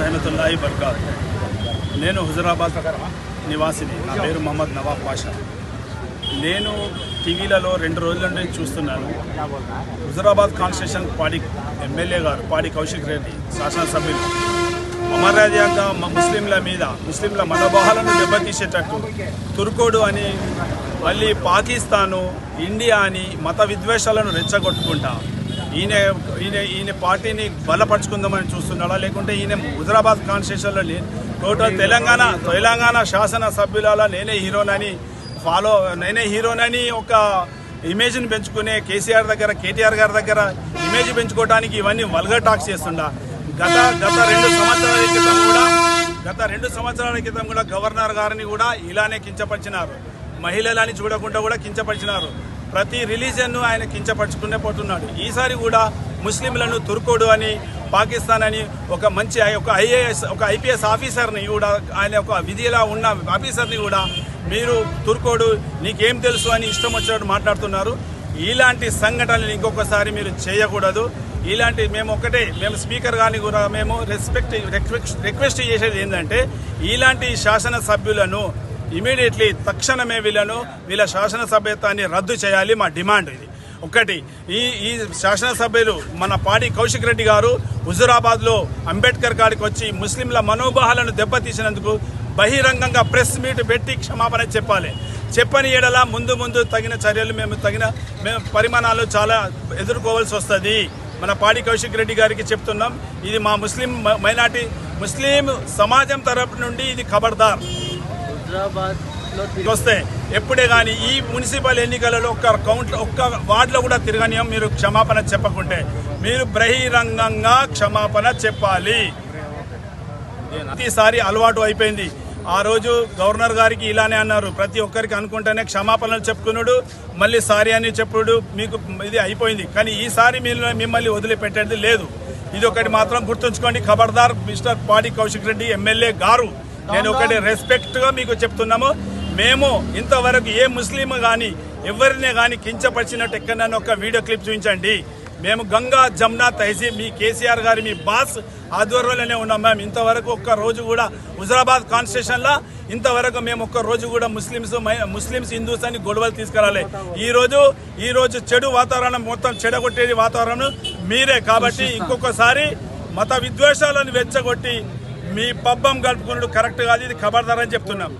रहमतुल्लाहि बरकात। నేను హుజురాబాద్ నివాసిని. నా పేరు మొహమ్మద్ నవాబ్ పాషా. నేను టీవీలలో 2 రోజుల నుండి చూస్తున్నాను. హుజురాబాద్ కాన్స్టిట్యూషన్ పాడి ఎమ్మెల్యే గారు పాడి కౌశిక్ రెడ్డి శాసనసభ్యులు అమర్యాదగా ముస్లింల మీద ముస్లింల మనోభావాలను దెబ్బతీసేటట్టు తుర్కోడు అని మళ్ళీ పాకిస్తాను ఇండియా అని మత విద్వేషాలను రెచ్చగొట్టుకుంటా ఈయన పార్టీని బలపరుచుకుందామని చూస్తున్నాడా, లేకుంటే ఈయన హుజురాబాద్ కాన్స్టిట్యూషన్లో టోటల్ తెలంగాణ శాసనసభ్యుల నేనే హీరోనని ఒక ఇమేజ్ని పెంచుకునే కేసీఆర్ దగ్గర కేటీఆర్ గారి దగ్గర ఇమేజ్ పెంచుకోవడానికి ఇవన్నీ వల్గర్ టాక్స్ చేస్తుండా. గత 2 సంవత్సరాల క్రితం కూడా గవర్నర్ గారిని కూడా ఇలానే కించపరిచినారు. మహిళలని చూడకుండా కూడా కించపరిచినారు. ప్రతి రిలీజియన్ను ఆయన కించపరుచుకునే పోతున్నాడు. ఈసారి కూడా ముస్లింలను తుర్కోడు అని పాకిస్తాన్ అని ఒక మంచి ఒక ఐపీఎస్ ఆఫీసర్ని కూడా ఆయన ఒక విధిలా ఉన్న ఆఫీసర్ని కూడా మీరు తుర్కోడు నీకేం తెలుసు అని ఇష్టం వచ్చినట్టు మాట్లాడుతున్నారు. ఇలాంటి సంఘటనలు ఇంకొకసారి మీరు చేయకూడదు. మేము స్పీకర్ గారిని కూడా మేము రిక్వెస్ట్ చేసేది ఏంటంటే ఇలాంటి శాసనసభ్యులను ఇమీడియట్లీ తక్షణమే వీళ్ళ శాసనసభ్యత్వాన్ని రద్దు చేయాలి. మా డిమాండ్ ఇది ఒకటి. ఈ శాసనసభ్యులు మన పాడి కౌశిక్ రెడ్డి గారు హుజురాబాద్లో అంబేద్కర్ గారికి వచ్చి ముస్లింల మనోభావాలను దెబ్బతీసినందుకు బహిరంగంగా ప్రెస్ మీట్ పెట్టి క్షమాపణ చెప్పని ఏడలా ముందు తగిన చర్యలు మేము పరిమాణాలు చాలా ఎదుర్కోవాల్సి వస్తుంది. మన పాడి కౌశిక్ రెడ్డి గారికి చెప్తున్నాం, ఇది మా ముస్లిం సమాజం తరపు నుండి ఇది ఖబర్దార్ వస్తే ఎప్పుడే కానీ ఈ మున్సిపల్ ఎన్నికలలో ఒక్క వార్డులో కూడా తిరగనియం. మీరు క్షమాపణ చెప్పకుంటే మీరు బహిరంగంగా క్షమాపణ చెప్పాలి. ప్రతిసారి అలవాటు అయిపోయింది. ఆ రోజు గవర్నర్ గారికి ఇలానే అన్నారు, ప్రతి ఒక్కరికి అనుకుంటేనే క్షమాపణలు చెప్పుకున్నాడు, మళ్ళీ సారీ అని చెప్పుడు మీకు ఇది అయిపోయింది. కానీ ఈసారి మిమ్మల్ని వదిలిపెట్టేది లేదు. ఇది ఒకటి మాత్రం గుర్తుంచుకోండి. ఖబర్దార్ మిస్టర్ పాడి కౌశిక్ రెడ్డి ఎమ్మెల్యే గారు, నేను ఒకటి రెస్పెక్ట్గా మీకు చెప్తున్నాము. మేము ఇంతవరకు ఏ ముస్లిం కానీ ఎవరినే కానీ కించపరిచినట్టు ఎక్కడైనా ఒక వీడియో క్లిప్ చూపించండి. మేము గంగా జమునా తహసీల్ మీ కేసీఆర్ గారి మీ బాస్ ఆధ్వర్యంలోనే ఉన్నాం. మేము ఇంతవరకు ఒక్క రోజు కూడా హుజురాబాద్ కాన్స్టిట్యూషన్లో ఇంతవరకు మేము ఒక్క రోజు కూడా ముస్లిమ్స్ హిందూస్ అని గొడవలు తీసుకురాలి. ఈ రోజు చెడు వాతావరణం మొత్తం చెడగొట్టేది వాతావరణం మీరే. కాబట్టి ఇంకొకసారి మత విద్వేషాలను వెచ్చగొట్టి మీ పబ్బం గడుపుకున్నాడు కరెక్ట్ కాదు. ఇది ఖబర్దార్ అని చెప్తున్నాం.